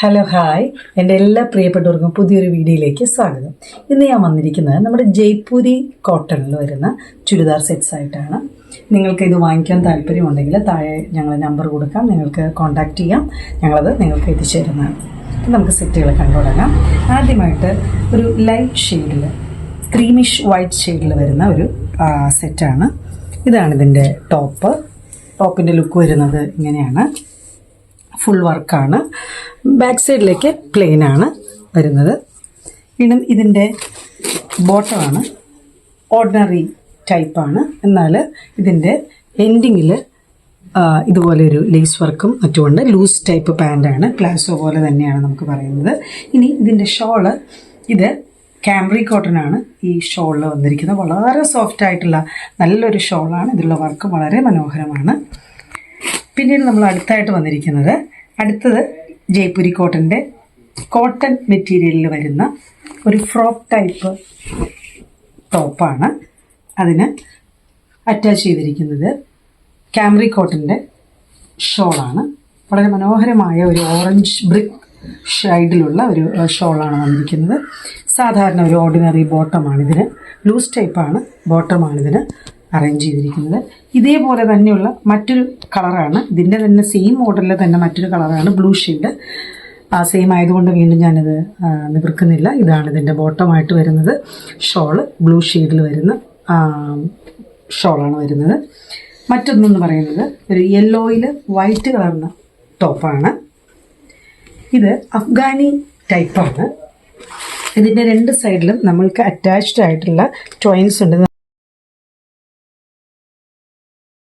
Hello hi, എൻ്റെ എല്ലാ പ്രിയപ്പെട്ടവർക്കും പുതിയൊരു വീഡിയോയിലേക്ക് സ്വാഗതം. ഇന്ന് ഞാൻ വന്നിരിക്കുന്നത് നമ്മുടെ ജയ്പൂരി കോട്ടണിൽ വരുന്ന ചുരിദാർ സെറ്റ്സ് ആയിട്ടാണ്. നിങ്ങൾക്ക് ഇത് വാങ്ങിക്കാൻ താല്പര്യമുണ്ടെങ്കിൽ താഴെ ഞങ്ങൾ നമ്പർ കൊടുക്കാം, നിങ്ങൾക്ക് കോൺടാക്റ്റ് ചെയ്യാം, ഞങ്ങളത് നിങ്ങൾക്ക് എത്തിച്ചു തരുന്നതാണ്. നമുക്ക് സെറ്റുകൾ കണ്ടുതുടങ്ങാം. ആദ്യമായിട്ട് ഒരു ലൈറ്റ് ഷെയ്ഡിൽ, ക്രീമിഷ് വൈറ്റ് ഷെയ്ഡിൽ വരുന്ന ഒരു സെറ്റാണ്. ഇതാണ് ഇതിൻ്റെ ടോപ്പിൻ്റെ ലുക്ക് വരുന്നത് ഇങ്ങനെയാണ്. ഫുൾ വർക്കാണ്. ബാക്ക് സൈഡിലേക്ക് പ്ലെയിൻ ആണ് വരുന്നത്. വീണ്ടും ഇതിൻ്റെ ബോട്ടമാണ് ഓർഡിനറി ടൈപ്പാണ്. എന്നാൽ ഇതിൻ്റെ എൻഡിങ്ങിൽ ഇതുപോലെ ഒരു ലേസ് വർക്കും മറ്റുമുണ്ട്. ലൂസ് ടൈപ്പ് പാൻറ്റാണ്, പ്ലാസോ പോലെ തന്നെയാണ് നമുക്ക് പറയുന്നത്. ഇനി ഇതിൻ്റെ ഷോള്, ഇത് ക്യാമ്പ്രി കോട്ടനാണ് ഈ ഷോളിൽ വന്നിരിക്കുന്നത്. വളരെ സോഫ്റ്റ് ആയിട്ടുള്ള നല്ലൊരു ഷോളാണ്. ഇതിലുള്ള വർക്ക് വളരെ മനോഹരമാണ്. പിന്നീട് നമ്മൾ അടുത്തായിട്ട് വന്നിരിക്കുന്നത്, അടുത്തത് ജയ്പൂരി കോട്ടൺ മെറ്റീരിയലിൽ വരുന്ന ഒരു ഫ്രോക്ക് ടൈപ്പ് ടോപ്പാണ്. അതിന് അറ്റാച്ച് ചെയ്തിരിക്കുന്നത് ക്യാമ്പ്രി കോട്ടൻ്റെ ഷോളാണ്. വളരെ മനോഹരമായ ഒരു ഓറഞ്ച് ബ്രിക്ക് ഷെയ്ഡിലുള്ള ഒരു ഷോളാണ് വന്നിരിക്കുന്നത്. സാധാരണ ഒരു ഓർഡിനറി ബോട്ടമാണിതിന്, ലൂസ് ടൈപ്പാണ് ബോട്ടമാണിതിന് അറേഞ്ച് ചെയ്തിരിക്കുന്നത്. ഇതേപോലെ തന്നെയുള്ള മറ്റൊരു കളറാണ്, ഇതിൻ്റെ തന്നെ സെയിം മോഡലിൽ തന്നെ മറ്റൊരു കളറാണ്, ബ്ലൂ ഷെയ്ഡ്. സെയിം ആയതുകൊണ്ട് വീണ്ടും ഞാനിത് നിവർക്കുന്നില്ല. ഇതാണ് ഇതിൻ്റെ ബോട്ടമായിട്ട് വരുന്നത്. ഷോള് ബ്ലൂ ഷെയ്ഡിൽ വരുന്ന ഷോളാണ് വരുന്നത്. മറ്റൊന്നെന്ന് പറയുന്നത് ഒരു യെല്ലോയിൽ വൈറ്റ് കളർന്ന ടോപ്പാണ്. ഇത് അഫ്ഗാനി ടൈപ്പാണ്. ഇതിൻ്റെ രണ്ട് സൈഡിലും നമ്മൾക്ക് അറ്റാച്ച്ഡ് ആയിട്ടുള്ള ടോയിൻസ് ഉണ്ട്.